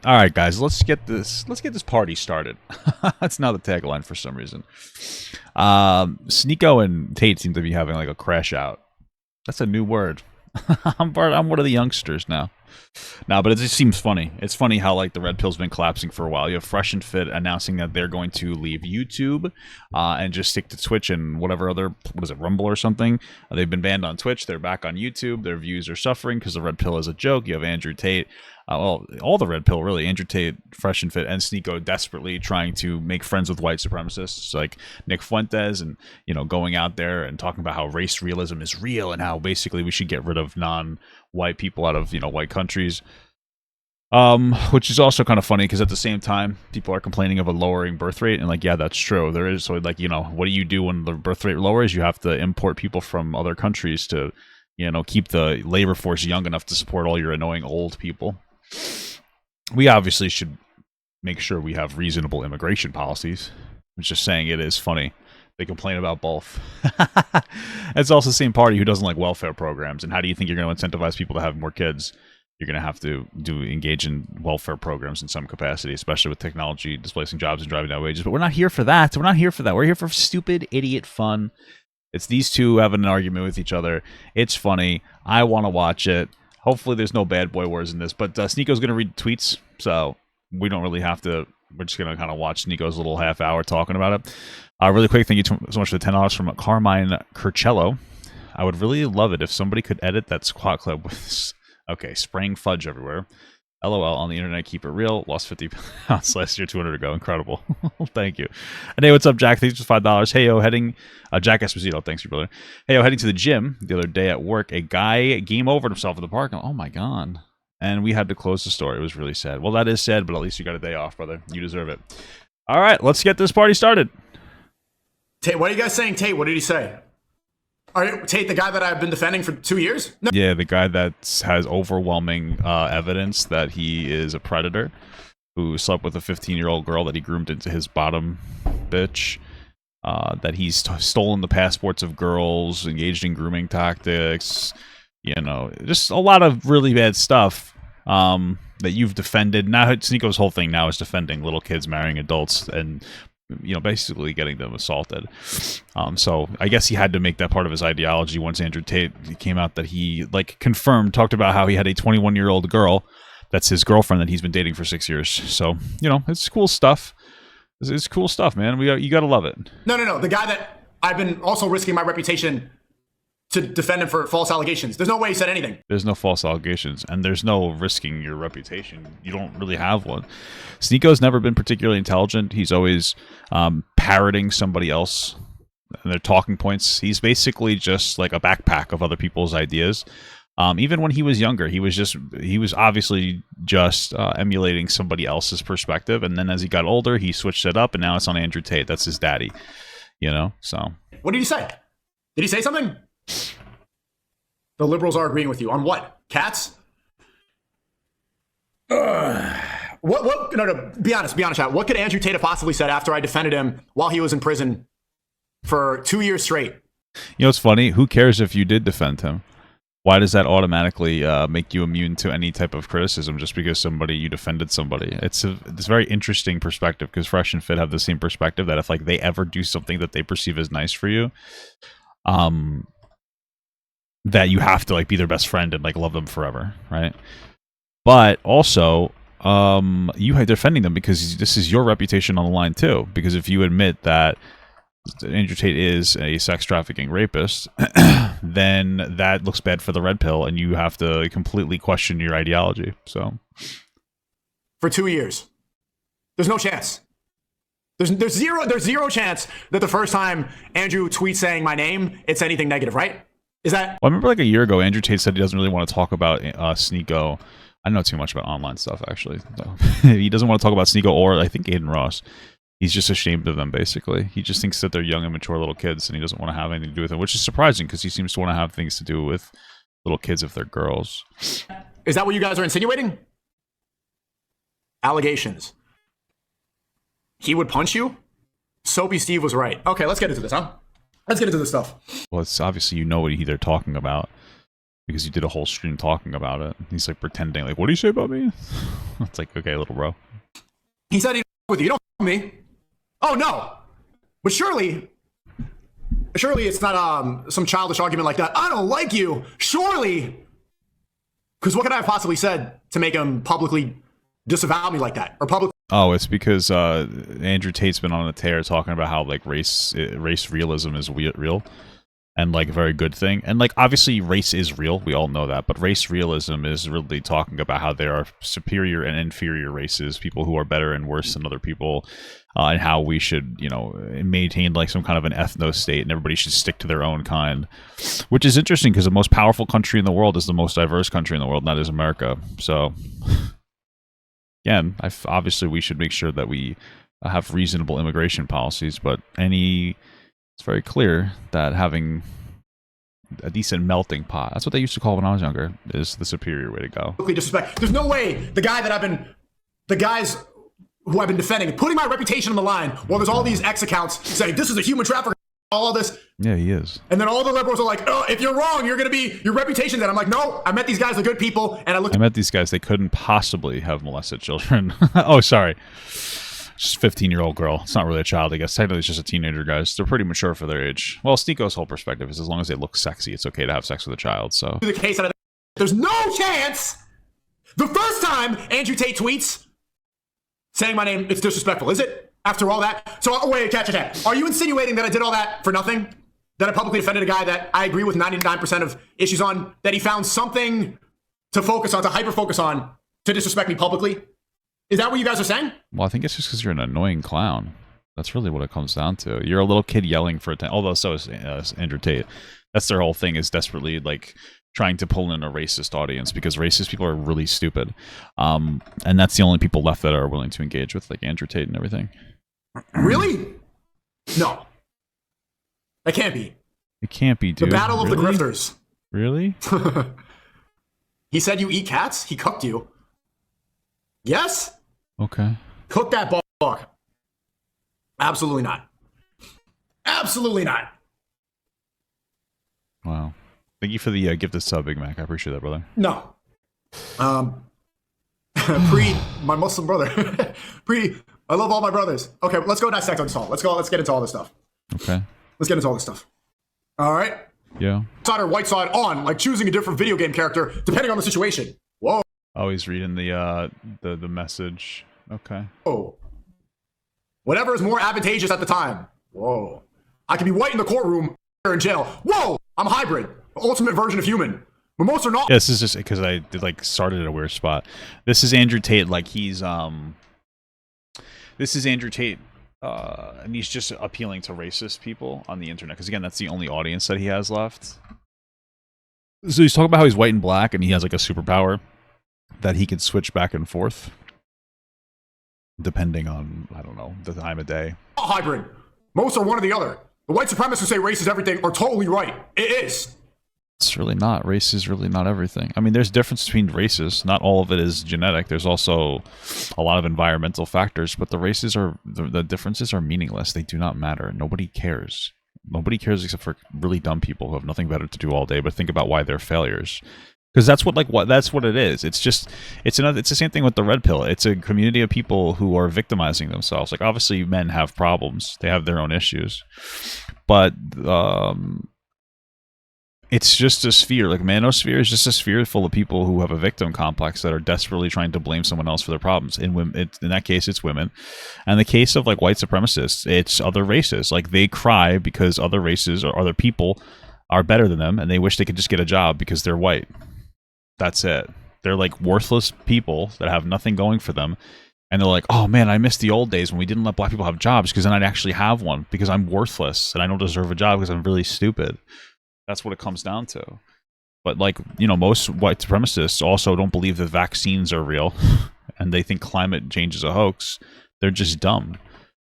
All right, guys, let's get this party started. That's now the tagline for some reason. Sneako and Tate seem to be having like a crash out. That's a new word. I'm one of the youngsters now. No, but it just seems funny. It's funny how like the red pill's been collapsing for a while. You have Fresh and Fit announcing that they're going to leave YouTube and just stick to Twitch and whatever other, what is it, Rumble or something. They've been banned on Twitch. They're back on YouTube. Their views are suffering because the red pill is a joke. You have Andrew Tate. Well, all the red pill, really. Andrew Tate, Fresh and Fit, and Sneako desperately trying to make friends with white supremacists like Nick Fuentes and, you know, going out there and talking about how race realism is real and how basically we should get rid of non-white people out of, you know, white countries. Which is also kind of funny because at the same time, people are complaining of a lowering birth rate. And like, yeah, that's true. There is. So like, you know, what do you do when the birth rate lowers? You have to import people from other countries to, you know, keep the labor force young enough to support all your annoying old people. We obviously should make sure we have reasonable immigration policies. I'm just saying it is funny. They complain about both. It's also the same party who doesn't like welfare programs. And how do you think you're going to incentivize people to have more kids? You're going to have to engage in welfare programs in some capacity, especially with technology displacing jobs and driving down wages. But we're not here for that. We're not here for that. We're here for stupid, idiot fun. It's these two having an argument with each other. It's funny. I want to watch it. Hopefully there's no bad boy words in this, but Sneako's going to read tweets, so we don't really have to. We're just going to kind of watch Sneako's little half hour talking about it. Really quick, thank you so much for the $10 from Carmine Curcello. I would really love it if somebody could edit that squat clip with, okay, spraying fudge everywhere. LOL, on the internet, keep it real. Lost 50 pounds last year, 200 ago. Incredible. Thank you. And hey, what's up, Jack? Thanks for $5. Hey, yo, heading... Jack Esposito, thanks, you brother. Hey, yo, heading to the gym the other day at work. A guy game overed himself in the parking lot. Oh, my God. And we had to close the store. It was really sad. Well, that is sad, but at least you got a day off, brother. You deserve it. All right, let's get this party started. Tate, what are you guys saying, Tate? What did he say? Are you, Tate, the guy that I've been defending for 2 years? No. Yeah, the guy that has overwhelming evidence that he is a predator who slept with a 15-year-old girl that he groomed into his bottom bitch, that he's stolen the passports of girls, engaged in grooming tactics, you know, just a lot of really bad stuff that you've defended. Now, Sneako's whole thing now is defending little kids marrying adults and, you know, basically getting them assaulted. So I guess he had to make that part of his ideology once Andrew Tate came out that he, like, talked about how he had a 21-year-old girl that's his girlfriend that he's been dating for 6 years. So, you know, it's cool stuff. It's cool stuff, man. You got to love it. No. The guy that I've been also risking my reputation to defend him for false allegations. There's no way he said anything. There's no false allegations, and there's no risking your reputation. You don't really have one. Sneako's never been particularly intelligent. He's always parroting somebody else and their talking points. He's basically just like a backpack of other people's ideas. Even when he was younger, he was obviously just emulating somebody else's perspective, and then as he got older, he switched it up, and now it's on Andrew Tate. That's his daddy, you know. So what did he say? Did he say something? The liberals are agreeing with you on what? Cats? What? No. Be honest, chat. What could Andrew Tate have possibly said after I defended him while he was in prison for 2 years straight? You know what's funny? Who cares if you did defend him? Why does that automatically make you immune to any type of criticism just because you defended somebody? It's a very interesting perspective because Fresh and Fit have the same perspective that if like they ever do something that they perceive as nice for you, that you have to like be their best friend and like love them forever, right? But also, you are defending them because this is your reputation on the line too. Because if you admit that Andrew Tate is a sex trafficking rapist, then that looks bad for the red pill, and you have to completely question your ideology. So, for 2 years, there's no chance. There's zero chance that the first time Andrew tweets saying my name, it's anything negative, right? Is that? Well, I remember like a year ago, Andrew Tate said he doesn't really want to talk about Sneako. I don't know too much about online stuff, actually. So, he doesn't want to talk about Sneako or I think Aiden Ross. He's just ashamed of them, basically. He just thinks that they're young, immature little kids, and he doesn't want to have anything to do with them, which is surprising because he seems to want to have things to do with little kids if they're girls. Is that what you guys are insinuating? Allegations. He would punch you? Soapy Steve was right. Okay, let's get into this, huh? Let's get into this stuff. Well, it's obviously you know what they're talking about because you did a whole stream talking about it. He's like pretending, like, what do you say about me? It's like, okay, little bro. He said he don't with you. You don't with me. Oh no. But surely it's not some childish argument like that. I don't like you. Surely. Because what could I have possibly said to make him publicly disavow me like that? Or publicly? Oh, it's because Andrew Tate's been on a tear talking about how like race realism is real and like a very good thing. And like obviously race is real, we all know that, but race realism is really talking about how there are superior and inferior races, people who are better and worse than other people, and how we should, you know, maintain like some kind of an ethno state and everybody should stick to their own kind, which is interesting because the most powerful country in the world is the most diverse country in the world, and that is America. So again, obviously we should make sure that we have reasonable immigration policies, but it's very clear that having a decent melting pot, that's what they used to call when I was younger, is the superior way to go. Disrespect. There's no way the guys who I've been defending, putting my reputation on the line, while there's all these X accounts saying this is a human trafficker, all this. Yeah, he is. And then all the liberals are like, oh, if you're wrong, you're going to be, your reputation then. I'm like, no, I met these guys, they're good people. And I met these guys, they couldn't possibly have molested children. Oh, sorry. Just 15-year-old girl. It's not really a child, I guess. Technically, it's just a teenager, guys. They're pretty mature for their age. Well, Sneako's whole perspective is as long as they look sexy, it's okay to have sex with a child, so. The case out of there's no chance the first time Andrew Tate tweets saying my name, it's disrespectful, is it? After all that? So, wait, catch it. Are you insinuating that I did all that for nothing? That I publicly defended a guy that I agree with 99% of issues on, that he found something to focus on, to hyper-focus on, to disrespect me publicly? Is that what you guys are saying? Well, I think it's just because you're an annoying clown. That's really what it comes down to. You're a little kid yelling for attention. Although so is Andrew Tate. That's their whole thing, is desperately like trying to pull in a racist audience because racist people are really stupid. And that's the only people left that are willing to engage with, like Andrew Tate and everything. Really? No. That can't be. It can't be, dude. The battle of the grifters. Really? He said you eat cats? He cooked you. Yes? Okay. Cook that dog. Absolutely not. Absolutely not. Wow. Thank you for the gifted sub, Big Mac. I appreciate that, brother. No. My Muslim brother. I love all my brothers. Okay, let's go dissect on this all. Let's get into all this stuff. Okay. Let's get into all this stuff. All right? Yeah. Side or white side on, like choosing a different video game character depending on the situation. Whoa. Oh, he's reading the message. Okay. Whoa. Whatever is more advantageous at the time. Whoa. I can be white in the courtroom or in jail. Whoa. I'm a hybrid. The ultimate version of human. But most are not. Yeah, this is just because I did, like, started at a weird spot. This is Andrew Tate. Like, he's this is Andrew Tate. And he's just appealing to racist people on the internet. Because, again, that's the only audience that he has left. So he's talking about how he's white and black and he has, like, a superpower that he can switch back and forth. Depending on, I don't know, the time of day. A hybrid. Most are one or the other. The white supremacists who say race is everything are totally right. It is. It's really not. Race is really not everything. I mean, there's difference between races. Not all of it is genetic. There's also a lot of environmental factors, but the differences are meaningless. They do not matter. Nobody cares. Nobody cares except for really dumb people who have nothing better to do all day but think about why they're failures. Because that's what it is. It's the same thing with the red pill. It's a community of people who are victimizing themselves. Like, obviously men have problems. They have their own issues. But it's just a sphere. Like, manosphere is just a sphere full of people who have a victim complex that are desperately trying to blame someone else for their problems. In that case, it's women. And the case of, like, white supremacists, it's other races. Like, they cry because other races or other people are better than them, and they wish they could just get a job because they're white. That's it. They're like worthless people that have nothing going for them. And they're like, oh man, I miss the old days when we didn't let black people have jobs because then I'd actually have one because I'm worthless and I don't deserve a job because I'm really stupid. That's what it comes down to. But, like, you know, most white supremacists also don't believe that vaccines are real and they think climate change is a hoax. They're just dumb.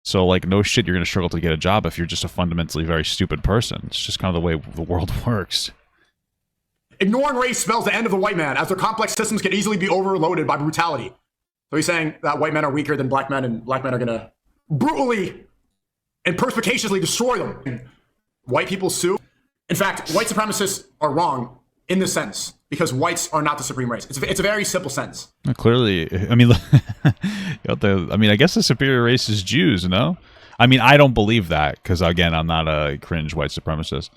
So, like, no shit, you're going to struggle to get a job if you're just a fundamentally very stupid person. It's just kind of the way the world works. Ignoring race spells the end of the white man, as their complex systems can easily be overloaded by brutality. So he's saying that white men are weaker than black men, and black men are going to brutally and perspicaciously destroy them. White people sue. In fact, white supremacists are wrong in this sentence because whites are not the supreme race. It's a very simple sentence. Clearly, I mean, I guess the superior race is Jews, no? I mean, I don't believe that because, again, I'm not a cringe white supremacist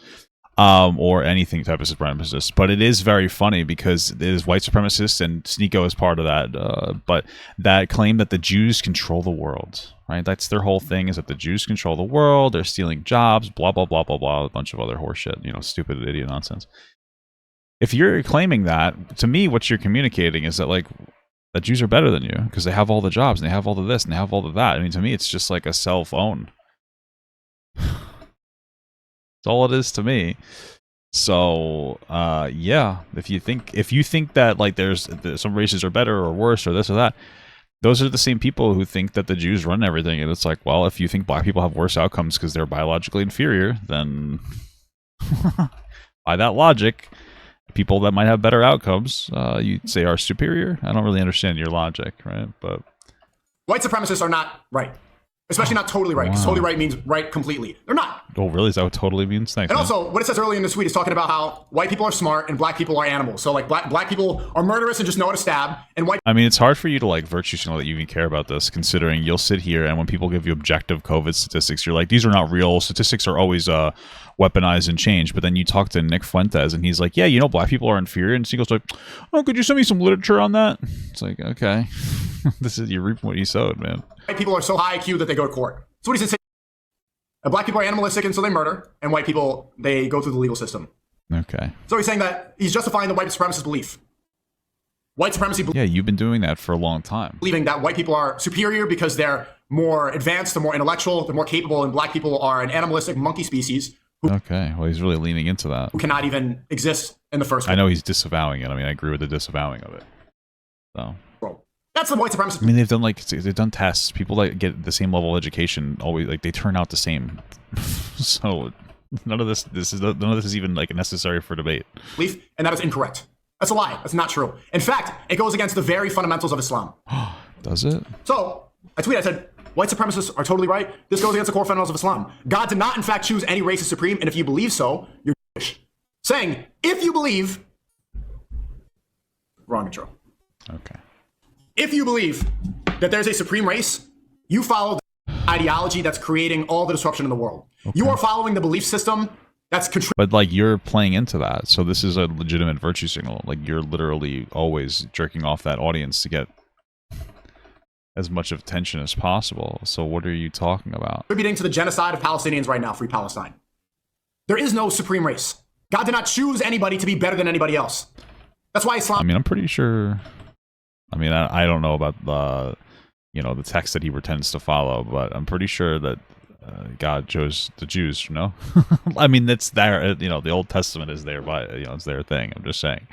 or anything type of supremacist. But it is very funny because it is white supremacists, and Sneako is part of that. But that claim that the Jews control the world, right? That's their whole thing, is that the Jews control the world. They're stealing jobs, blah, blah, blah, blah, blah, a bunch of other horseshit, stupid idiot nonsense. If you're claiming that, to me, what you're communicating is that, like, the Jews are better than you because they have all the jobs and they have all of this and they have all of that. I mean, to me, it's just like a self-own. That's all it is to me. So, yeah, if you think that, like, there's some races are better or worse or this or that, those are the same people who think that the Jews run everything. And it's like, well, if you think black people have worse outcomes because they're biologically inferior, then by that logic, people that might have better outcomes, you'd say are superior. I don't really understand your logic, right? But white supremacists are not right, especially not totally right. Because totally right means right completely. They're not. Oh, really? Is that what totally means? Thanks. And also, what it says earlier in the tweet is talking about how white people are smart and black people are animals. So, like, black people are murderous and just know how to stab, and white. I mean, it's hard for you to, like, virtue signal that you even care about this, considering you'll sit here and when people give you objective COVID statistics, you're like, these are not real. Statistics are always weaponized and changed. But then you talk to Nick Fuentes and he's like, yeah, black people are inferior. And he goes like, oh, could you send me some literature on that? It's like, okay, you're reaping what you sowed, man. White people are so high IQ that they go to court. So what he said. Black people are animalistic and so they murder, and white people, they go through the legal system. Okay. So he's saying that he's justifying the white supremacist belief. White supremacy belief. Yeah, you've been doing that for a long time. Believing that white people are superior because they're more advanced, they're more intellectual, they're more capable, and black people are an animalistic monkey species. Okay, well, he's really leaning into that. Who cannot even exist in the first place. I know he's disavowing it. I mean, I agree with the disavowing of it. So. That's the white supremacist. I mean, they've done tests. People that get the same level of education always, like, they turn out the same. So none of this is even, like, necessary for debate. Belief, and that is incorrect. That's a lie. That's not true. In fact, it goes against the very fundamentals of Islam. Does it? So I said, white supremacists are totally right. This goes against the core fundamentals of Islam. God did not, in fact, choose any race as supreme, and if you believe so, you're Jewish. Saying, if you believe, wrong intro. Okay. If you believe that there's a supreme race, you follow the ideology that's creating all the disruption in the world. Okay. You are following the belief system that's contributing. But, like, you're playing into that. So this is a legitimate virtue signal. Like, you're literally always jerking off that audience to get as much of attention as possible. So what are you talking about? Contributing to the genocide of Palestinians right now, free Palestine. There is no supreme race. God did not choose anybody to be better than anybody else. That's why Islam. I mean, I'm pretty sure. I mean, I don't know about the text that he pretends to follow, but I'm pretty sure that God chose the Jews. No, I mean, that's there. The Old Testament is there by it's their thing. I'm just saying.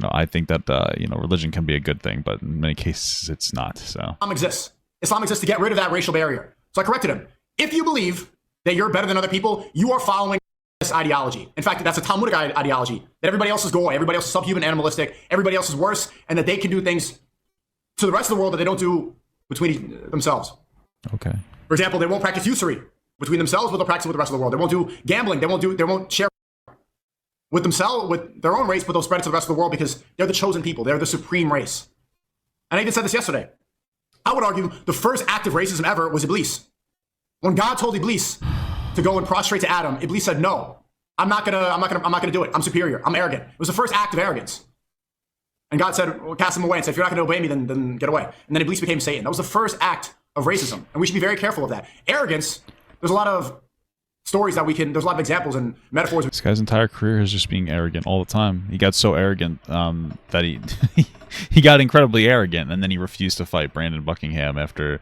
I think that religion can be a good thing, but in many cases it's not. So Islam exists to get rid of that racial barrier. So I corrected him. If you believe that you're better than other people, you are following this ideology. In fact, that's a Talmudic ideology that everybody else is goy, everybody else is subhuman, animalistic, everybody else is worse, and that they can do things to the rest of the world that they don't do between themselves. Okay. For example, they won't practice usury between themselves, but they'll practice with the rest of the world. They won't do gambling. They won't share with themselves, with their own race, but they'll spread it to the rest of the world because they're the chosen people. They're the supreme race. And I even said this yesterday. I would argue the first act of racism ever was Iblis. When God told Iblis to go and prostrate to Adam, Iblis said, "No, I'm not gonna do it. I'm superior. I'm arrogant." It was the first act of arrogance. And God said, well, cast him away and said, "If you're not gonna obey me, then get away." And then Iblis became Satan. That was the first act of racism. And we should be very careful of that. Arrogance, there's a lot of stories there's a lot of examples and metaphors. This guy's entire career is just being arrogant all the time. He got so arrogant that he got incredibly arrogant, and then he refused to fight Brandon Buckingham after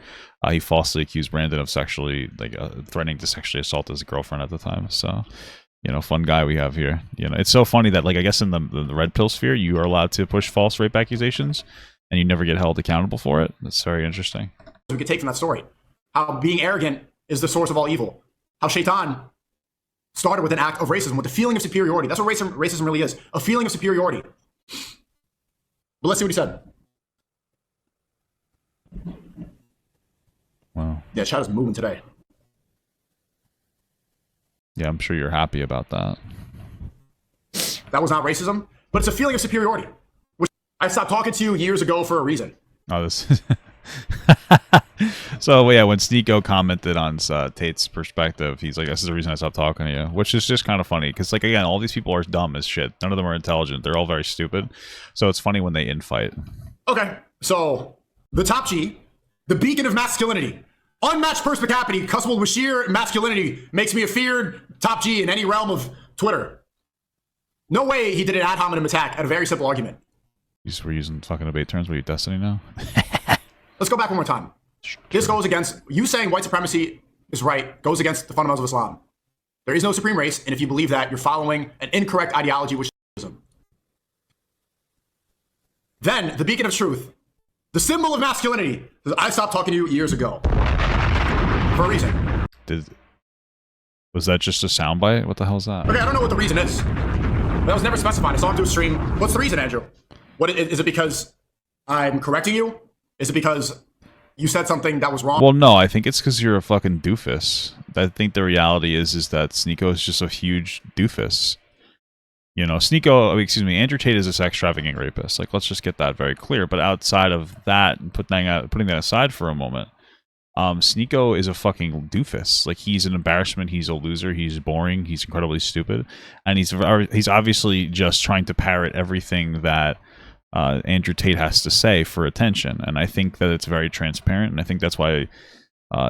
he falsely accused Brandon of threatening to sexually assault his girlfriend at the time. So, fun guy we have here. It's so funny that, like, I guess in the red pill sphere, you are allowed to push false rape accusations, and you never get held accountable for it. That's very interesting. We could take from that story how being arrogant is the source of all evil. How Shaitan started with an act of racism, with a feeling of superiority. That's what racism really is, a feeling of superiority. But let's see what he said. Wow. Yeah, chat is moving today. Yeah, I'm sure you're happy about that. That was not racism, but it's a feeling of superiority. Which I stopped talking to you years ago for a reason. Oh, this. So yeah, when Sneako commented on Tate's perspective, he's like, "This is the reason I stopped talking to you," which is just kind of funny because, like, again, all these people are dumb as shit. None of them are intelligent. They're all very stupid. So it's funny when they infight. Okay, so the top G, the beacon of masculinity, unmatched perspicacity, coupled with sheer masculinity, makes me a feared top G in any realm of Twitter. No way he did an ad hominem attack at a very simple argument. We're using fucking debate terms. What are you, Destiny now? Let's go back one more time. This goes against, you saying white supremacy is right, goes against the fundamentals of Islam. There is no supreme race, and if you believe that, you're following an incorrect ideology, which is Islam. Then, the beacon of truth, the symbol of masculinity. I stopped talking to you years ago. For a reason. Was that just a soundbite? What the hell is that? Okay, I don't know what the reason is. That was never specified. I saw him do a stream. What's the reason, Andrew? What is it because I'm correcting you? Is it because you said something that was wrong? Well, no, I think it's because you're a fucking doofus. I think the reality is that Sneako is just a huge doofus. You know, Andrew Tate is a sex trafficking rapist. Like, let's just get that very clear. But outside of that, and putting that aside for a moment, Sneako is a fucking doofus. Like, he's an embarrassment. He's a loser. He's boring. He's incredibly stupid, and he's obviously just trying to parrot everything that Andrew Tate has to say for attention. And I think that it's very transparent, and I think that's why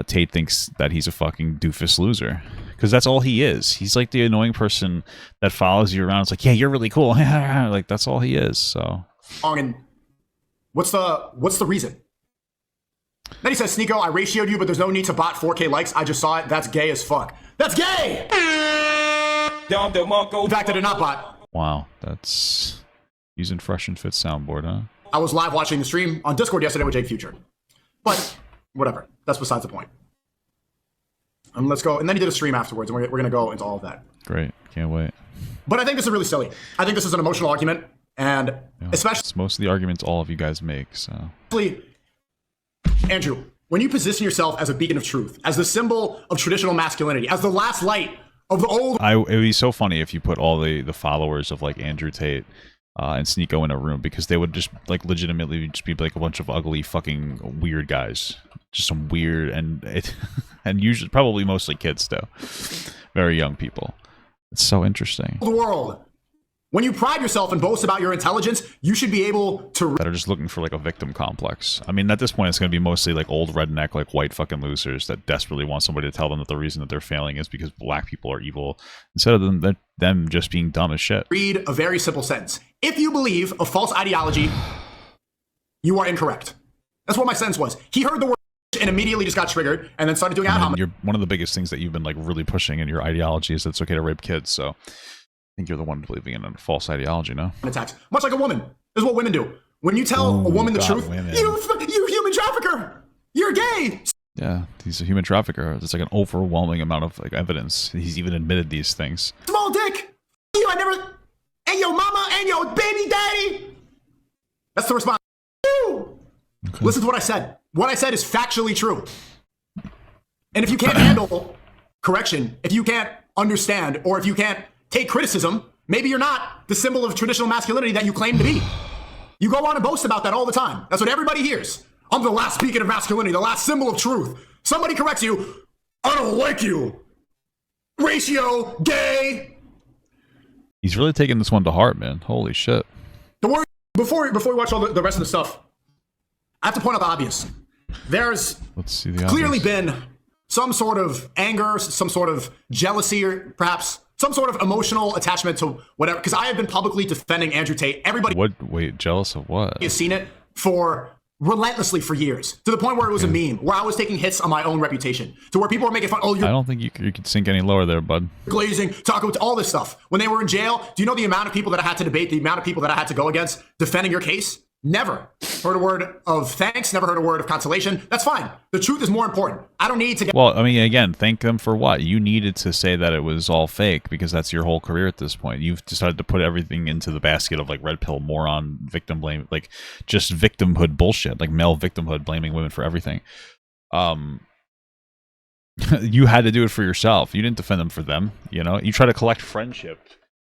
Tate thinks that he's a fucking doofus loser, because that's all he is. He's like the annoying person that follows you around. It's like, yeah, you're really cool. Like, that's all he is. So, and what's the reason? Then he says, Sneako, I ratioed you, but there's no need to bot 4K likes. I just saw it. That's gay as fuck. That's gay! In fact, I did not bot. Wow, that's using Fresh and Fit soundboard, huh? I was live watching the stream on Discord yesterday with Jake Future. But whatever. That's besides the point. Let's go. And then he did a stream afterwards, and we're going to go into all of that. Great. Can't wait. But I think this is really silly. I think this is an emotional argument, and especially... It's most of the arguments all of you guys make, so... Andrew, when you position yourself as a beacon of truth, as the symbol of traditional masculinity, as the last light of the old... It would be so funny if you put all the followers of, like, Andrew Tate and Sneako in a room, because they would just, like, legitimately just be, like, a bunch of ugly fucking weird guys. Just some weird, and usually, probably mostly kids, though. Very young people. It's so interesting. The world. When you pride yourself and boast about your intelligence, you should be able to... That are just looking for, like, a victim complex. I mean, at this point, it's going to be mostly, like, old redneck, like, white fucking losers that desperately want somebody to tell them that the reason that they're failing is because black people are evil, instead of them just being dumb as shit. Read a very simple sentence. If you believe a false ideology, you are incorrect. That's what my sentence was. He heard the word and immediately just got triggered and then started doing ad hominem. One of the biggest things that you've been, like, really pushing in your ideology is that it's okay to rape kids, so... I think you're the one believing in a false ideology, no? Attacks. Much like a woman. This is what women do. When you tell a woman the truth, you human trafficker! You're gay! Yeah, he's a human trafficker. There's like an overwhelming amount of, like, evidence. He's even admitted these things. Small dick! You, I never... And your mama and your baby daddy! That's the response. Okay. Listen to what I said. What I said is factually true. And if you can't handle correction, if you can't understand, or if you can't take criticism, maybe you're not the symbol of traditional masculinity that you claim to be. You go on and boast about that all the time. That's what everybody hears. I'm the last beacon of masculinity, the last symbol of truth. Somebody corrects you. I don't like you. Ratio, gay. He's really taking this one to heart, man. Holy shit. The word, before we watch all the rest of the stuff, I have to point out the obvious. There's clearly been some sort of anger, some sort of jealousy, or perhaps some sort of emotional attachment to whatever, because I have been publicly defending Andrew Tate. Everybody... Wait, jealous of what? ...has seen it relentlessly for years, to the point where it was a meme, where I was taking hits on my own reputation, to where people were making fun, I don't think you could sink any lower there, bud. Glazing, Taco, all this stuff. When they were in jail, do you know the amount of people that I had to debate, the amount of people that I had to go against defending your case? Never heard a word of thanks, never heard a word of consolation. That's fine. The truth is more important. I don't need to get... Well, I mean, again, thank them for what? You needed to say that it was all fake, because that's your whole career at this point. You've decided to put everything into the basket of, like, red pill, moron, victim blame, like, just victimhood bullshit, like male victimhood, blaming women for everything. You had to do it for yourself. You didn't defend them for them, you know? You try to collect friendship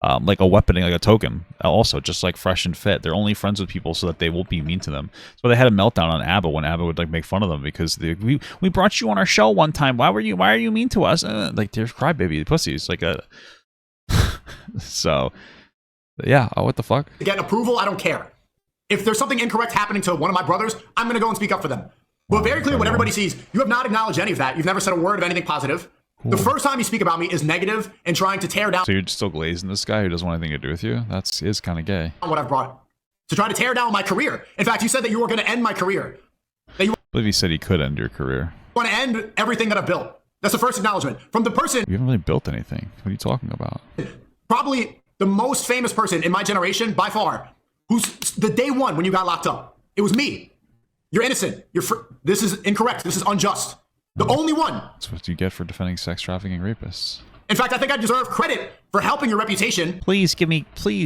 like a weaponing, like a token. Also, just like Fresh and Fit, they're only friends with people so that they won't be mean to them. So they had a meltdown on ABBA when ABBA would like make fun of them because we brought you on our show one time. Why are you mean to us? Like there's crybaby pussies. Like a so yeah. Oh, what the fuck? To get approval, I don't care. If there's something incorrect happening to one of my brothers, I'm going to go and speak up for them. But very clear, what everybody sees, you have not acknowledged any of that. You've never said a word of anything positive. Cool. The first time you speak about me is negative and trying to tear down. So you're still glazing this guy who doesn't want anything to do with you? That is kind of gay. What I've brought to try to tear down my career. In fact, you said that you were going to end my career. That you I believe he said he could end your career. want to end everything that I've built. That's the first acknowledgement from the person. You haven't really built anything. What are you talking about? Probably the most famous person in my generation by far, who's the day one when you got locked up. It was me. You're innocent. This is incorrect. This is unjust. The only one. That's what you get for defending sex trafficking rapists. In fact, I think I deserve credit for helping your reputation. Please,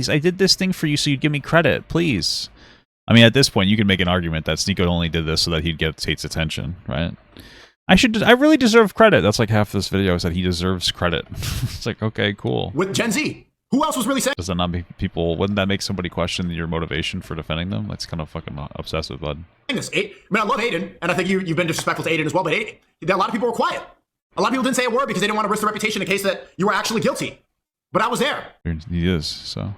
I did this thing for you so you'd give me credit. Please. I mean, at this point, you can make an argument that Sneako only did this so that he'd get Tate's attention, right? I really deserve credit. That's like half this video is that he deserves credit. It's like, okay, cool. With Gen Z. Who else was really saying? Does that not make people, wouldn't that make somebody question your motivation for defending them? That's kind of fucking obsessive, bud. This. I mean, I love Aiden, and I think you've been disrespectful to Aiden as well, but a lot of people were quiet. A lot of people didn't say a word because they didn't want to risk the reputation in case that you were actually guilty. But I was there. He is, so.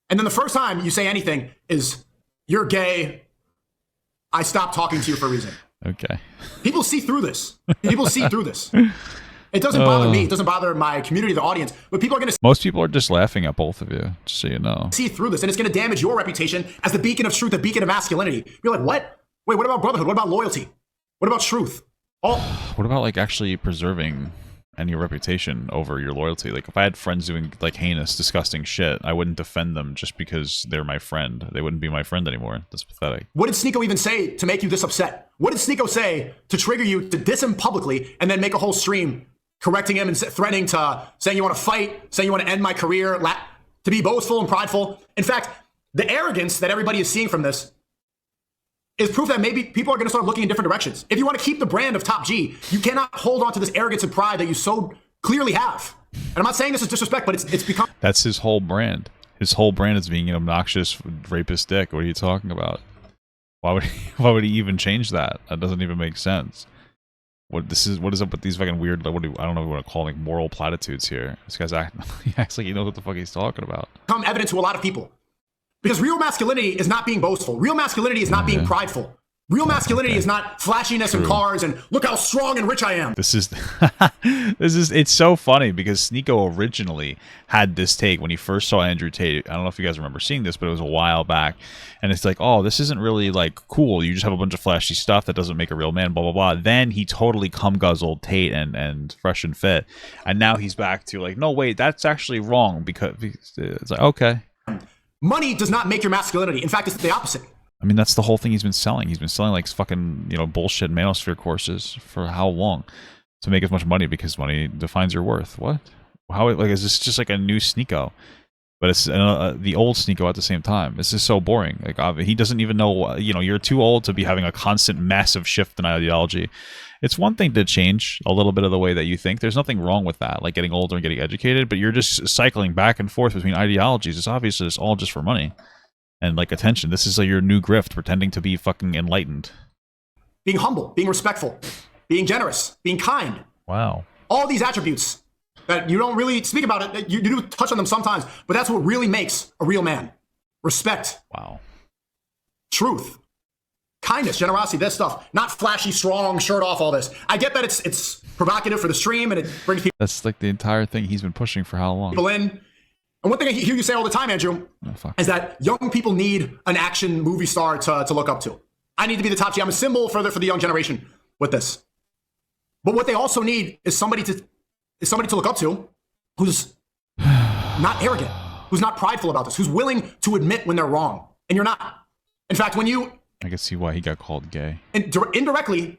And then the first time you say anything is, you're gay, I stopped talking to you for a reason. Okay. People see through this. People see through this. It doesn't bother me. It doesn't bother my community, the audience. But people are going to... Most people are just laughing at both of you, just so you know. ...see through this, and it's going to damage your reputation as the beacon of truth, the beacon of masculinity. You're like, what? Wait, what about brotherhood? What about loyalty? What about truth? What about, like, actually preserving any reputation over your loyalty? Like, if I had friends doing, like, heinous, disgusting shit, I wouldn't defend them just because they're my friend. They wouldn't be my friend anymore. That's pathetic. What did Sneako even say to make you this upset? What did Sneako say to trigger you to diss him publicly and then make a whole stream correcting him and threatening to, saying you want to fight, saying you want to end my career, to be boastful and prideful? In fact, the arrogance that everybody is seeing from this is proof that maybe people are going to start looking in different directions. If you want to keep the brand of Top G, you cannot hold on to this arrogance and pride that you so clearly have. And I'm not saying this is disrespect, but it's become... That's his whole brand. His whole brand is being an obnoxious rapist dick. What are you talking about? Why would he even change that? That doesn't even make sense. What is up with these fucking weird, I don't know what you want to call them, like moral platitudes here. This guy's he acts like he knows what the fuck he's talking about. Become evident to a lot of people. Because real masculinity is not being boastful. Real masculinity is not being prideful. Real masculinity is not flashiness and cars and look how strong and rich I am. This is it's so funny because Sneako originally had this take when he first saw Andrew Tate. I don't know if you guys remember seeing this, but it was a while back. And it's like, oh, this isn't really like cool. You just have a bunch of flashy stuff that doesn't make a real man, blah, blah, blah. Then he totally cum guzzled Tate and Fresh and Fit. And now he's back to like, no, wait, that's actually wrong because it's like, okay. Money does not make your masculinity. In fact, it's the opposite. I mean, that's the whole thing he's been selling. He's been selling like fucking, bullshit manosphere courses for how long? To make as much money because money defines your worth. What? How? Like, is this just like a new Sneako? But it's the old Sneako at the same time. This is so boring. Like, he doesn't even know, you're too old to be having a constant massive shift in ideology. It's one thing to change a little bit of the way that you think. There's nothing wrong with that, like getting older and getting educated, but you're just cycling back and forth between ideologies. It's obviously it's all just for money. And like attention, this is like your new grift, pretending to be fucking enlightened. Being humble, being respectful, being generous, being kind. Wow. All these attributes that you don't really speak about it. You do touch on them sometimes, but that's what really makes a real man. Respect. Wow. Truth. Kindness, generosity, this stuff. Not flashy, strong, shirt off, all this. I get that it's provocative for the stream and it brings people... That's like the entire thing he's been pushing for how long? People in. And one thing I hear you say all the time, Andrew, is that young people need an action movie star to look up to. I need to be the top G. I'm a symbol for the young generation with this. But what they also need is somebody to look up to who's not arrogant, who's not prideful about this, who's willing to admit when they're wrong. And you're not. In fact, when you... I can see why he got called gay. Indirectly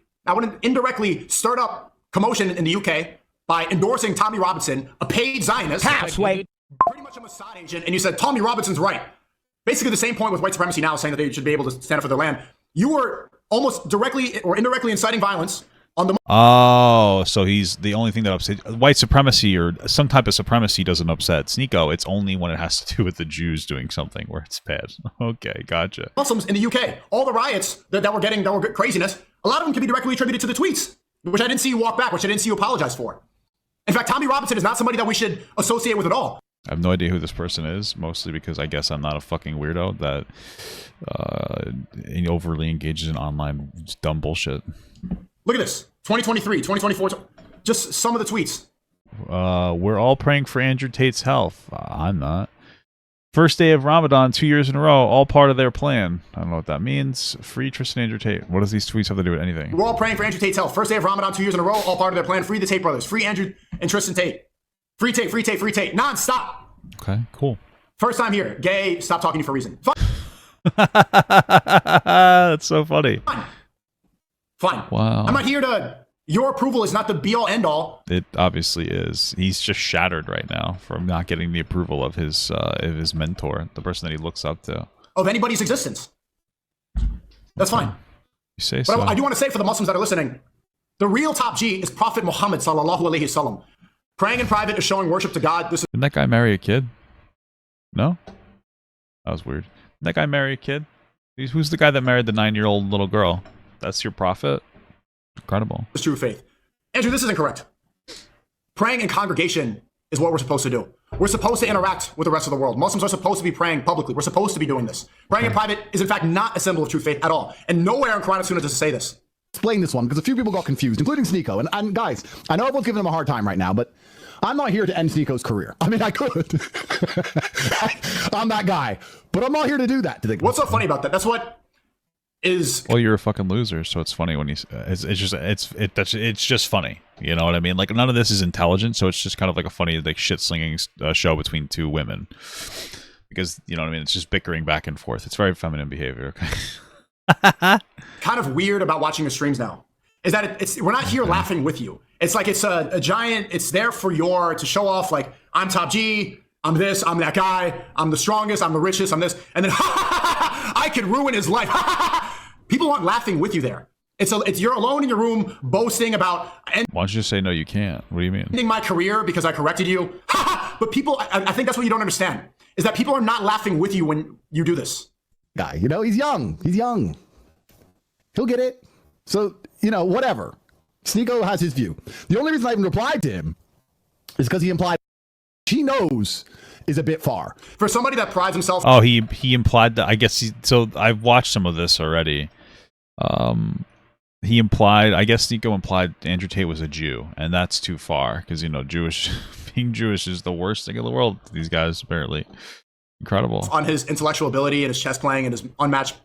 stirred up commotion in the UK by endorsing Tommy Robinson, a paid Zionist. Halfway. Pretty much a Mossad agent, and you said Tommy Robinson's right. Basically the same point with white supremacy now, saying that they should be able to stand up for their land. You were almost directly or indirectly inciting violence On the Oh, so he's the only thing that upsets white supremacy or some type of supremacy doesn't upset Sneako. It's only when it has to do with the Jews doing something where it's bad. Okay, gotcha. Muslims in the UK, all the riots that were craziness, a lot of them can be directly attributed to the tweets, which I didn't see you walk back, which I didn't see you apologize for. In fact, Tommy Robinson is not somebody that we should associate with at all. I have no idea who this person is, mostly because I guess I'm not a fucking weirdo that overly engages in online dumb bullshit. Look at this. 2023, 2024, just some of the tweets. We're all praying for Andrew Tate's health. I'm not. First day of Ramadan, 2 years in a row, all part of their plan. I don't know what that means. Free Tristan Andrew Tate. What does these tweets have to do with anything? We're all praying for Andrew Tate's health. First day of Ramadan, 2 years in a row, all part of their plan. Free the Tate brothers. Free Andrew and Tristan Tate. Free Tate, free Tate, free Tate. Non-stop. Okay, cool. First time here. Gay, stop talking to you for a reason. That's so funny. Fine. Wow. I'm not here to... Your approval is not the be-all, end-all. It obviously is. He's just shattered right now from not getting the approval of his mentor, the person that he looks up to. Of anybody's existence. That's fine. You say but so. I do want to say for the Muslims that are listening, the real top G is Prophet Muhammad sallallahu alaihi wasallam. Praying in private is showing worship to God. This is Didn't that guy marry a kid? No? That was weird. Didn't that guy marry a kid? Who's the guy that married the 9-year-old little girl? That's your prophet? Incredible. true faith. Andrew, this isn't correct. Praying in congregation is what we're supposed to do. We're supposed to interact with the rest of the world. Muslims are supposed to be praying publicly. We're supposed to be doing this. Praying in private is in fact not a symbol of true faith at all. And nowhere in Quran and Sunnah does it say this. Explain this one because a few people got confused, including Sneako. And guys, I know everyone's giving him a hard time right now, but I'm not here to end Sneako's career. I mean, I could. I'm that guy, but I'm not here to do that. What's so funny about that? That's what is. Well, you're a fucking loser, so it's funny when it's just funny. You know what I mean? Like none of this is intelligent, so it's just kind of like a funny like shit slinging show between two women. Because you know what I mean? It's just bickering back and forth. It's very feminine behavior. Okay. Kind of weird about watching the streams now is that we're not here laughing with you. It's like it's a giant. It's there for to show off. Like I'm top G. I'm this. I'm that guy. I'm the strongest. I'm the richest. I'm this. And then I could ruin his life. People aren't laughing with you there. It's you're alone in your room boasting about. Why don't you just say no? You can't. What do you mean? Ending my career because I corrected you. But people, I think that's what you don't understand is that people are not laughing with you when you do this. Guy, you know, he's young. He's young. He'll get it. So, you know, whatever. Sneako has his view. The only reason I even replied to him is because he implied he knows is a bit far. For somebody that prides himself. Oh, he implied that. I guess so I've watched some of this already. He implied. I guess Sneako implied Andrew Tate was a Jew, and that's too far because you know being Jewish is the worst thing in the world. These guys apparently incredible on his intellectual ability and his chess playing and his unmatched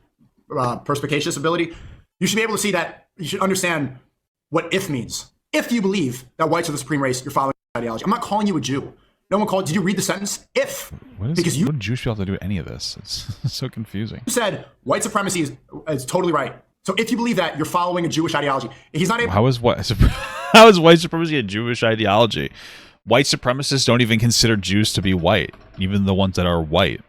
perspicacious ability. You should be able to see that. You should understand what if means. If you believe that whites are the supreme race, you're following ideology. I'm not calling you a Jew. No one called. Did you read the sentence? If. What do Jewish people have to do with any of this? It's so confusing. You said white supremacy is totally right. So if you believe that, you're following a Jewish ideology. He's not able. How is white supremacy a Jewish ideology? White supremacists don't even consider Jews to be white, even the ones that are white.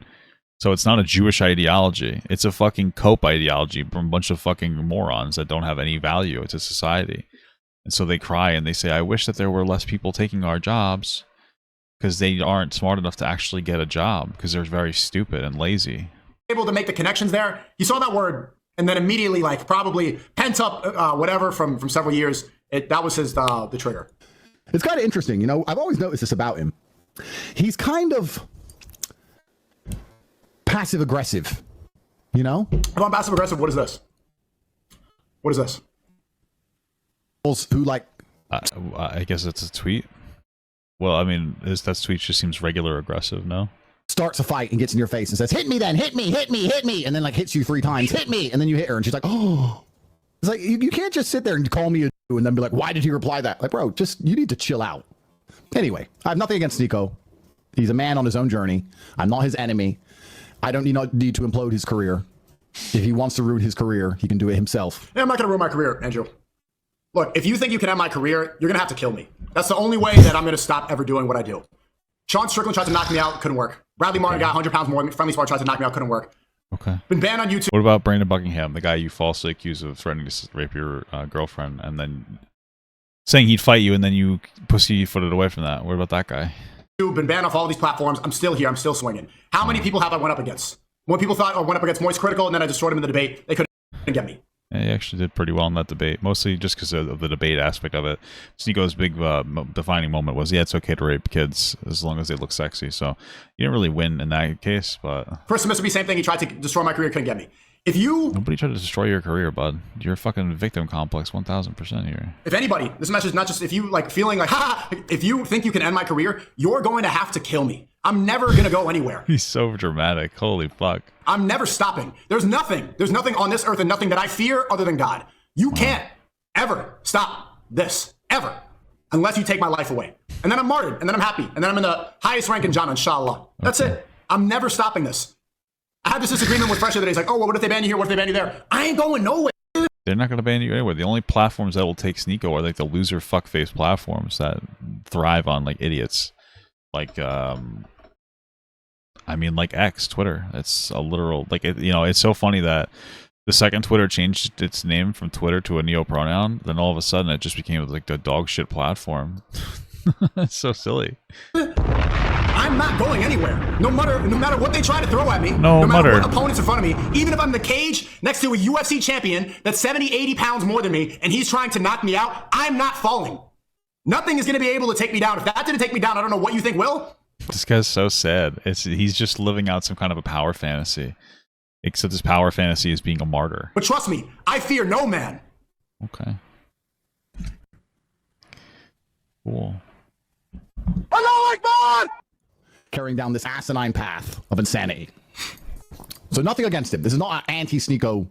So it's not a Jewish ideology. It's a fucking cope ideology from a bunch of fucking morons that don't have any value to society. And so they cry and they say, I wish that there were less people taking our jobs because they aren't smart enough to actually get a job because they're very stupid and lazy. Able to make the connections there. You saw that word and then immediately like probably pent up whatever from several years. That was the trigger. It's kind of interesting. You know, I've always noticed this about him. He's kind of passive aggressive, you know? If I'm passive aggressive, what is this? What is this? Who like? I guess it's a tweet. Well, I mean, that tweet just seems regular aggressive, no? Starts a fight and gets in your face and says, hit me then, hit me, hit me, hit me. And then like hits you 3 times, hit me. And then you hit her and she's like, oh. It's like, you can't just sit there and call me a Jew and then be like, why did he reply that? Like, bro, you need to chill out. Anyway, I have nothing against Sneako. He's a man on his own journey. I'm not his enemy. I don't need to implode his career. If he wants to ruin his career, he can do it himself. Yeah, I'm not going to ruin my career, Andrew. Look, if you think you can end my career, you're going to have to kill me. That's the only way that I'm going to stop ever doing what I do. Sean Strickland tried to knock me out, couldn't work. Bradley Martin got 100 pounds more. Friendly Smart tried to knock me out, couldn't work. Okay. Been banned on YouTube. What about Brandon Buckingham, the guy you falsely accused of threatening to rape your girlfriend, and then saying he'd fight you, and then you pussyfooted away from that? What about that guy? Been banned off all these platforms. I'm still here. I'm still swinging. How many people have I went up against? When people thought I went up against Moist Critical, and then I destroyed him in the debate, they couldn't get me. Yeah, he actually did pretty well in that debate, mostly just because of the debate aspect of it. Sneako's big defining moment was, yeah, it's okay to rape kids as long as they look sexy. So you didn't really win in that case, but... First semester, same thing. He tried to destroy my career, couldn't get me. If you... Nobody tried to destroy your career, bud. You're a fucking victim complex 1,000% here. If anybody, this message is not just if you like feeling like, ha, if you think you can end my career, you're going to have to kill me. I'm never going to go anywhere. He's so dramatic. Holy fuck. I'm never stopping. There's nothing on this earth and nothing that I fear other than God. You can't ever stop this, ever, unless you take my life away. And then I'm martyred, and then I'm happy, and then I'm in the highest rank in Jannah, inshallah. That's it. I'm never stopping this. I had this disagreement with Fresh the other day. He's like, oh, well, what if they ban you here? What if they ban you there? I ain't going nowhere. They're not going to ban you anywhere. The only platforms that will take Sneako are like the loser fuckface platforms that thrive on like idiots. Like, like X, Twitter. It's a literal, like, it's so funny that the second Twitter changed its name from Twitter to a neo-pronoun, then all of a sudden it just became like the dog shit platform. It's so silly. I'm not going anywhere. No matter what they try to throw at me. No matter what opponents in front of me. Even if I'm in the cage next to a UFC champion that's 70, 80 pounds more than me, and he's trying to knock me out, I'm not falling. Nothing is going to be able to take me down. If that didn't take me down, I don't know what you think will. This guy's so sad. He's just living out some kind of a power fantasy. Except his power fantasy is being a martyr. But trust me, I fear no man. Okay. Cool. Carrying down this asinine path of insanity. So nothing against him. This is not an anti-Sneako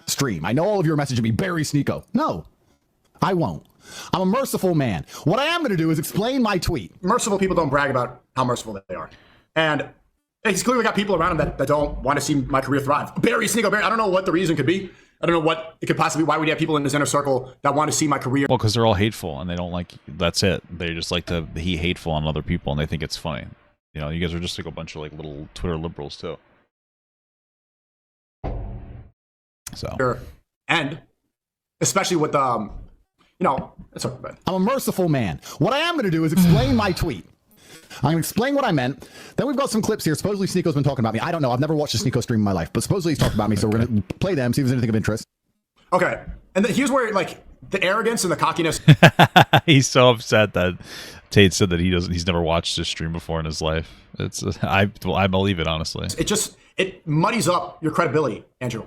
stream. I know all of you are messaging me, bury Sneako. No, I won't. I'm a merciful man. What I am going to do is explain my tweet. Merciful people don't brag about how merciful they are. And he's clearly got people around him that don't want to see my career thrive. Bury Sneako, bury. I don't know what the reason could be. I don't know what it could possibly be. Why would you have people in his inner circle that want to see my career? Well, because they're all hateful and they don't like, that's it. They just like to be hateful on other people and they think it's funny. You know, you guys are just like a bunch of like little Twitter liberals too. So. And especially with, it's okay. I'm a merciful man. What I am going to do is explain my tweet. I'm going to explain what I meant. Then we've got some clips here. Supposedly Sneako's been talking about me. I don't know. I've never watched a Sneako stream in my life, but supposedly he's talking about me. So we're going to play them, see if there's anything of interest. Okay. And then here's where like the arrogance and the cockiness. He's so upset that Tate said that he's never watched this stream before in his life. I believe it, honestly. It muddies up your credibility, Andrew.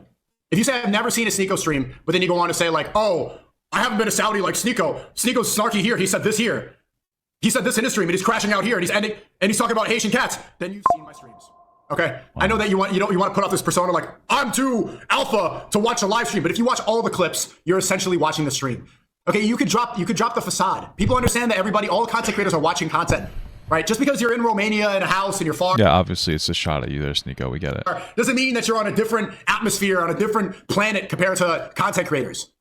If you say I've never seen a Sneako stream, but then you go on to say like, oh, I haven't been to Saudi like Sneako. Sneako's snarky here. He said this here. He said this in his stream, and he's crashing out here, and he's ending, and he's talking about Haitian cats. Then you've seen my streams, okay? Wow. I know that you want to put off this persona like I'm too alpha to watch a live stream, but if you watch all the clips, you're essentially watching the stream. Okay, you could drop the facade. People understand that all content creators are watching content, right? Just because you're in Romania in a house and you're far, yeah, obviously it's a shot at you there, Sneako. We get it. Doesn't mean that you're on a different atmosphere, on a different planet compared to content creators.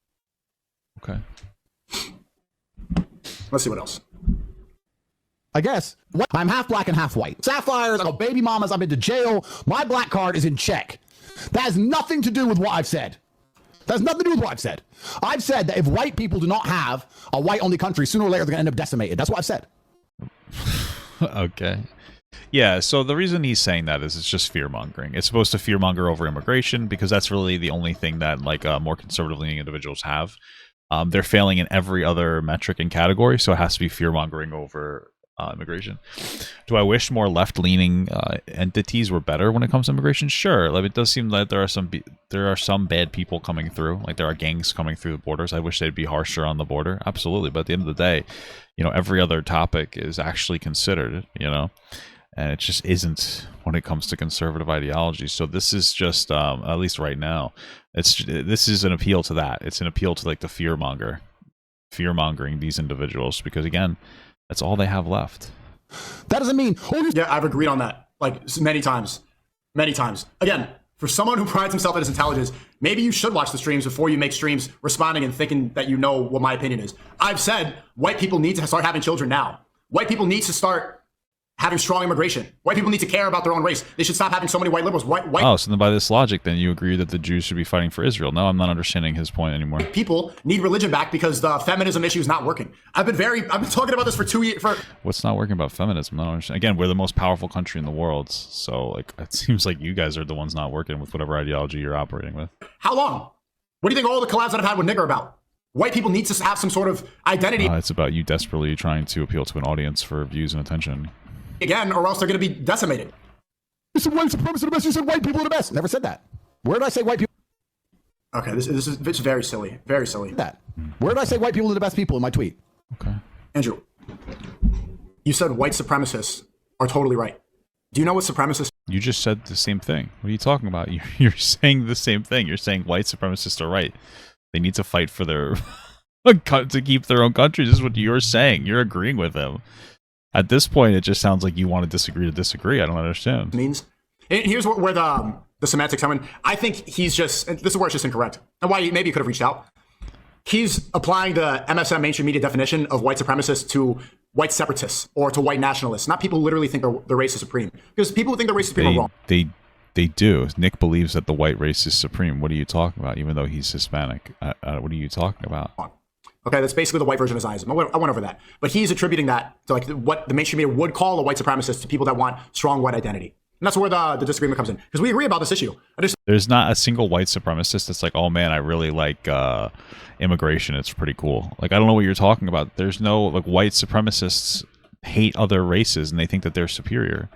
Okay. Let's see what else. I guess I'm half black and half white. Sapphires, I got baby mamas, I've been to jail. My black card is in check. That has nothing to do with what I've said. That has nothing to do with what I've said. I've said that if white people do not have a white-only country, sooner or later they're going to end up decimated. That's what I've said. Okay. Yeah, so the reason he's saying that is it's just fear-mongering. It's supposed to fear-monger over immigration because that's really the only thing that like more conservative-leaning individuals have. They're failing in every other metric and category, so it has to be fear-mongering over immigration. Do I wish more left-leaning entities were better when it comes to immigration? Sure. Like, it does seem that there are some bad people coming through. Like there are gangs coming through the borders. I wish they'd be harsher on the border. Absolutely. But at the end of the day, every other topic is actually considered. And it just isn't when it comes to conservative ideology. So this is just, at least right now, this is an appeal to that. It's an appeal to like the fear-mongering these individuals because again, that's all they have left. That doesn't mean... Yeah, I've agreed on that, like, many times. Many times. Again, for someone who prides himself on his intelligence, maybe you should watch the streams before you make streams responding and thinking that you know what my opinion is. I've said white people need to start having children now. White people need to start having strong immigration. White people need to care about their own race. They should stop having so many white liberals. White Oh, so then by this logic, then you agree that the Jews should be fighting for Israel. No, I'm not understanding his point anymore. people need religion back because the feminism issue is not working. I've been talking about this for 2 years. What's not working about feminism? I don't understand. Again, we're the most powerful country in the world, so like it seems like you guys are the ones not working with whatever ideology you're operating with. How long? What do you think all the collabs that I've had with Nick are about? White people need to have some sort of identity It's about you desperately trying to appeal to an audience for views and attention. again, or else they're going to be decimated. You said white supremacy are the best. You said white people are the best. Never said that. Where did I say white people? Okay, this is very silly. Very silly. That. Where did I say white people are the best people in my tweet? Okay. Andrew, you said white supremacists are totally right. Do you know what supremacists? You just said the same thing. What are you talking about? You're saying the same thing. You're saying white supremacists are right. They need to fight for their to keep their own country. This is what you're saying. You're agreeing with them. At this point, it just sounds like you want to disagree. I don't understand. Means. And here's where the semantics come in. I think he's just, and this is where it's just incorrect. And why maybe he could have reached out. He's applying the MSM mainstream media definition of white supremacists to white separatists or to white nationalists, not people who literally think the race is supreme. Because people who think the race is supreme are wrong. They do. Nick believes that the white race is supreme. What are you talking about? Even though he's Hispanic, what are you talking about? Okay, that's basically the white version of Zionism. I went over that. But he's attributing that to like what the mainstream media would call a white supremacist to people that want strong white identity. And that's where the disagreement comes in. Because we agree about this issue. There's not a single white supremacist that's like, oh man, I really like immigration. It's pretty cool. Like, I don't know what you're talking about. There's no, like, white supremacists hate other races and they think that they're superior.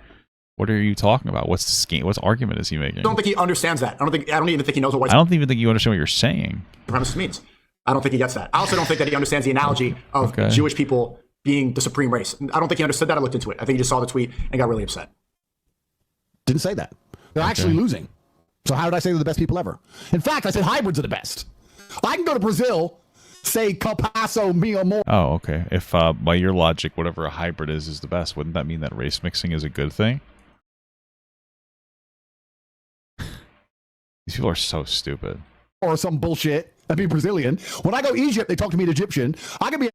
What are you talking about? What's the scheme? What argument is he making? I don't think he understands that. I don't even think he knows what white I don't even think you understand what you're saying. supremacist means. I don't think he gets that. I also don't think that he understands the analogy of Jewish people being the supreme race. I don't think he understood that. I looked into it. I think he just saw the tweet and got really upset. Didn't say that. They're actually losing. So how did I say they're the best people ever? In fact, I said hybrids are the best. I can go to Brazil, say Capasso mi amor. Oh, okay. If by your logic, whatever a hybrid is the best, wouldn't that mean that race mixing is a good thing? These people are so stupid. Or some bullshit. I'd be Brazilian. When I go Egypt, they talk to me in Egyptian. I can be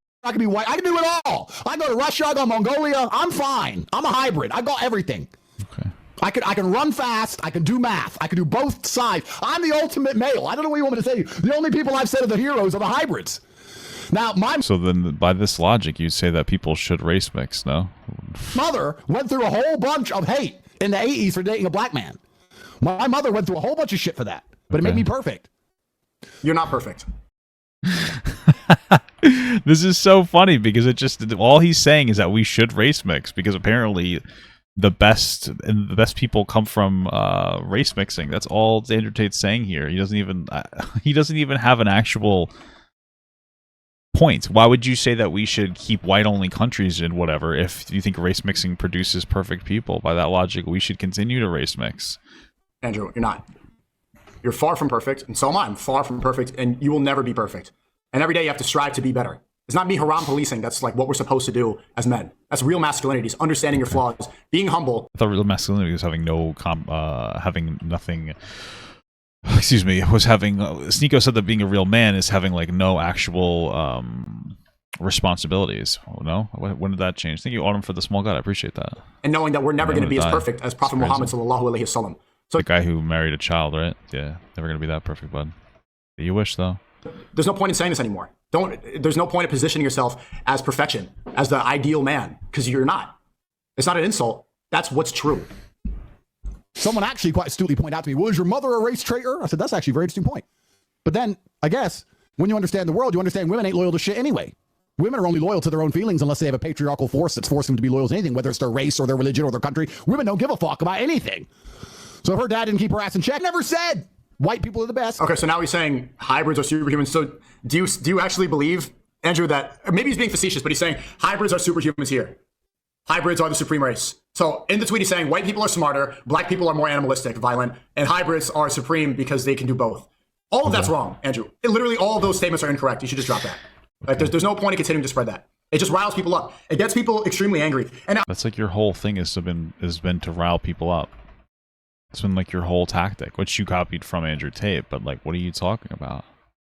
white. I can do it all. I go to Russia. I go to Mongolia. I'm fine. I'm a hybrid. I got everything. Okay. I can run fast. I can do math. I can do both sides. I'm the ultimate male. I don't know what you want me to say to you. The only people I've said are the heroes are the hybrids. Now, my So then, by this logic, you'd say that people should race mix, no? mother went through a whole bunch of hate in the 80s for dating a black man. My mother went through a whole bunch of shit for that, but it made me perfect. You're not perfect. This is so funny because it just all he's saying is that we should race mix because apparently the best people come from race mixing. That's all Andrew Tate's saying here. He doesn't even have an actual point. Why would you say that we should keep white only countries in whatever if you think race mixing produces perfect people? By that logic, we should continue to race mix. Andrew, you're not. You're far from perfect, and so am I. I'm far from perfect, and you will never be perfect. And every day you have to strive to be better. It's not me haram policing. That's like what we're supposed to do as men. That's real masculinity. It's understanding your flaws, being humble. I thought real masculinity was having having nothing. Excuse me. Was having Sneako said that being a real man is having like no actual responsibilities. Oh, no, when did that change? Thank you, Autumn, for the small god. I appreciate that. And knowing that we're never going to be as perfect as Prophet Muhammad sallallahu alaihi wasallam. So the guy who married a child, right? Yeah, never gonna be that perfect, bud. You wish though. there's no point in saying this anymore. There's no point in positioning yourself as perfection, as the ideal man, because you're not. It's not an insult. That's what's true. Someone actually quite astutely pointed out to me, was your mother a race traitor? I said, that's actually a very interesting point. But then, I guess, when you understand the world, you understand women ain't loyal to shit anyway. Women are only loyal to their own feelings unless they have a patriarchal force that's forcing them to be loyal to anything, whether it's their race or their religion or their country. Women don't give a fuck about anything. So if her dad didn't keep her ass in check, never said white people are the best. Okay, so now he's saying hybrids are superhumans. So do you actually believe, Andrew, that maybe he's being facetious, but he's saying hybrids are superhumans here. Hybrids are the supreme race. So in the tweet, he's saying white people are smarter, black people are more animalistic, violent, and hybrids are supreme because they can do both. All of that's wrong, Andrew. Literally all of those statements are incorrect. You should just drop that. Like, there's no point in continuing to spread that. It just riles people up. It gets people extremely angry. And now, that's like your whole thing has been to rile people up. It's been like your whole tactic, which you copied from Andrew Tate. But like, what are you talking about?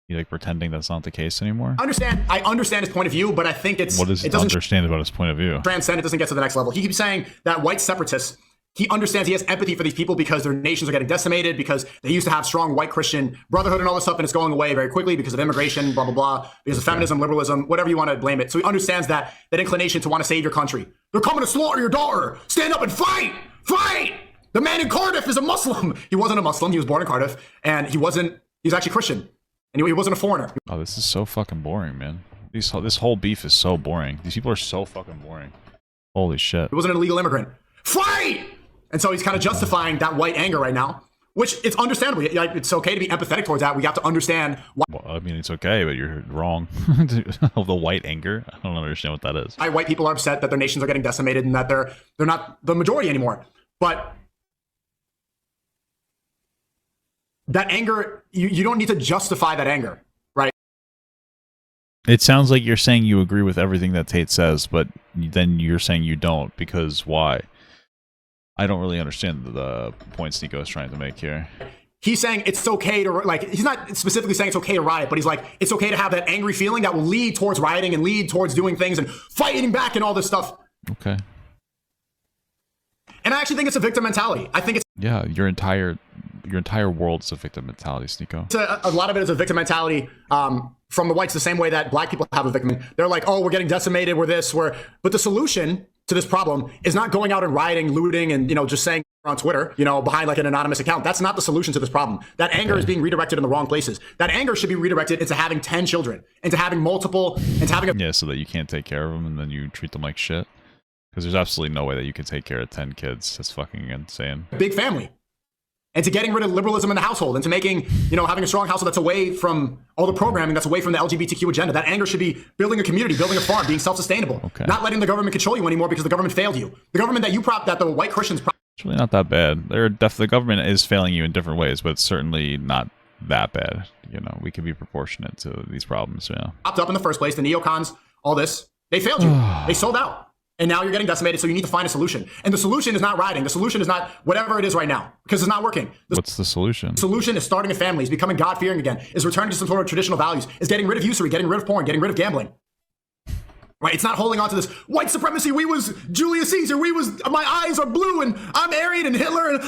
You like pretending that's not the case anymore? I understand his point of view, but I think What does he understand about his point of view? Transcend. It doesn't get to the next level. He keeps saying that white separatists, he understands, he has empathy for these people because their nations are getting decimated, because they used to have strong white Christian brotherhood and all this stuff, and it's going away very quickly because of immigration, blah, blah, blah, because of feminism, liberalism, whatever you want to blame it. So he understands that inclination to want to save your country. They're coming to slaughter your daughter. Stand up and fight! Fight! The man in Cardiff is a Muslim. He wasn't a Muslim. He was born in Cardiff, and he was actually Christian. And he wasn't a foreigner. Oh, this is so fucking boring, man. This whole beef is so boring. These people are so fucking boring. Holy shit. He wasn't an illegal immigrant. Fight! And so he's kind of justifying that white anger right now, which it's understandable. It's okay to be empathetic towards that. We have to understand why. Well, I mean, it's okay, but you're wrong. The white anger? I don't understand what that is. Why white people are upset that their nations are getting decimated and that they're not the majority anymore. But that anger, you don't need to justify that anger, right? It sounds like you're saying you agree with everything that Tate says, but then you're saying you don't, because why? I don't really understand the point Sneako is trying to make here. He's saying it's okay to, like, he's not specifically saying it's okay to riot, but he's like, it's okay to have that angry feeling that will lead towards rioting and lead towards doing things and fighting back and all this stuff. Okay. And I actually think it's a victim mentality. I think it's... Yeah, your entire world's a victim mentality, Sneako. A lot of it is a victim mentality from the whites, the same way that black people have a victim. They're like, oh, we're getting decimated, we're this, we're... But the solution to this problem is not going out and rioting, looting, and, just saying on Twitter, behind like an anonymous account. That's not the solution to this problem. That anger is being redirected in the wrong places. That anger should be redirected into having 10 children, into having multiple, into having a... Yeah, so that you can't take care of them and then you treat them like shit. Because there's absolutely no way that you can take care of 10 kids. That's fucking insane. Big family. And to getting rid of liberalism in the household, and to making, having a strong household that's away from all the programming, that's away from the LGBTQ agenda. That anger should be building a community, building a farm, being self-sustainable. Okay. Not letting the government control you anymore because the government failed you. The government that the white Christians it's really not that bad. The government is failing you in different ways, but it's certainly not that bad. We can be proportionate to these problems. Yeah. Popped up in the first place, the neocons, all this. They failed you. They sold out. And now you're getting decimated, so you need to find a solution. And the solution is not rioting. The solution is not whatever it is right now, because it's not working. What's the solution? The solution is starting a family, is becoming God-fearing again, is returning to some sort of traditional values, is getting rid of usury, getting rid of porn, getting rid of gambling. Right? It's not holding on to this white supremacy. We was Julius Caesar. My eyes are blue, and I'm Aryan and Hitler, and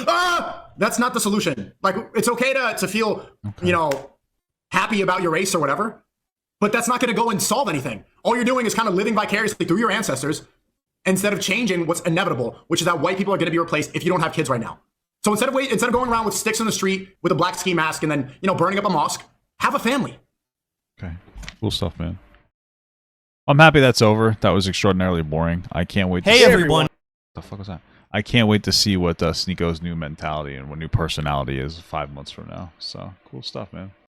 that's not the solution. Like, it's okay to feel, happy about your race or whatever, but that's not going to go and solve anything. All you're doing is kind of living vicariously through your ancestors, instead of changing what's inevitable, which is that white people are going to be replaced if you don't have kids right now. So instead of going around with sticks in the street with a black ski mask and then, burning up a mosque, have a family. Okay. Cool stuff, man. I'm happy that's over. That was extraordinarily boring. I can't wait to see everyone. What the fuck was that? I can't wait to see what Sneako's new mentality and what new personality is 5 months from now. So, cool stuff, man.